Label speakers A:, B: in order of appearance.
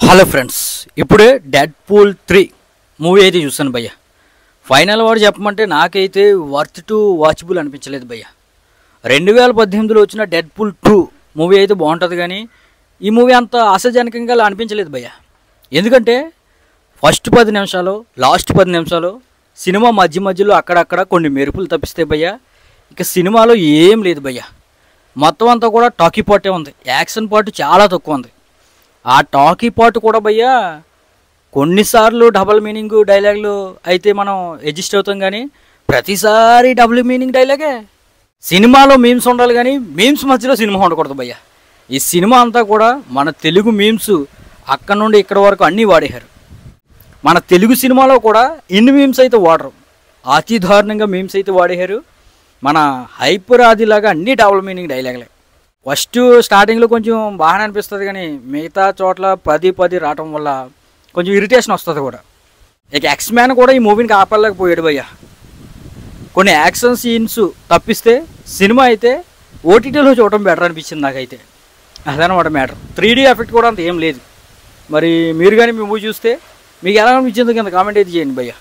A: Hello friends, ఇప్పుడే dead pool 3 movie అయితే చూసాను భయ్య. ఫైనల్ వాడు చెప్పమంటే నాకైతే వర్త్ టు వాచబుల్ అనిపించలేదు భయ్య. 2018లో వచ్చిన డెడ్ పూల్ 2 మూవీ అయితే బాగుంటుంది, కానీ ఈ మూవీ అంత ఆశాజనకంగా అనిపించలేదు భయ్య. ఎందుకంటే ఫస్ట్ 10 నిమిషాలు, లాస్ట్ 10 నిమిషాలు సినిమా మధ్యలో అక్కడక్కడ కొన్ని మెరుపులు తప్పిస్తే భయ్య, ఇక సినిమాలో ఏం లేదు భయ్య. మొత్తం అంతా కూడా టాకీ పాటే ఉంది. యాక్షన్ పార్ట్ చాలా తక్కువ ఉంది. ఆ టాకీ పార్ట్ కూడా భయ్య కొన్నిసార్లు డబుల్ మీనింగ్ డైలాగులు అయితే మనం అడ్జస్ట్ అవుతాం, కానీ ప్రతిసారి డబుల్ మీనింగ్ డైలాగే. సినిమాలో మీమ్స్ ఉండాలి, కానీ మీమ్స్ మధ్యలో సినిమా ఉండకూడదు భయ్య. ఈ సినిమా అంతా కూడా మన తెలుగు మీమ్స్ అక్కడ నుండి ఇక్కడ వరకు అన్నీ వాడేశారు. మన తెలుగు సినిమాలో కూడా ఇన్ని మీమ్స్ అయితే వాడరు, అతి దారుణంగా మీమ్స్ అయితే వాడేశారు. మన హైపర్ ఆదిలాగా అన్నీ డబుల్ మీనింగ్ డైలాగులే. ఫస్ట్ స్టార్టింగ్లో కొంచెం బాగానే అనిపిస్తుంది, కానీ మిగతా చోట్ల 10 రావటం వల్ల కొంచెం ఇరిటేషన్ వస్తుంది కూడా. ఇక ఎక్స్మ్యాన్ కూడా ఈ మూవీని కాపాడలేకపోయాడు భయ్య. కొన్ని యాక్షన్ సీన్స్ తప్పిస్తే సినిమా అయితే ఓటీటీలో చూడటం బెటర్ అనిపించింది నాకైతే. అదనమాట మ్యాటర్. 3D ఎఫెక్ట్ కూడా అంత ఏం లేదు. మరి మీరు కానీ మీ మూవీ చూస్తే మీకు ఎలా అనిపించింది కింద కామెంట్ అయితే చేయండి భయ్య.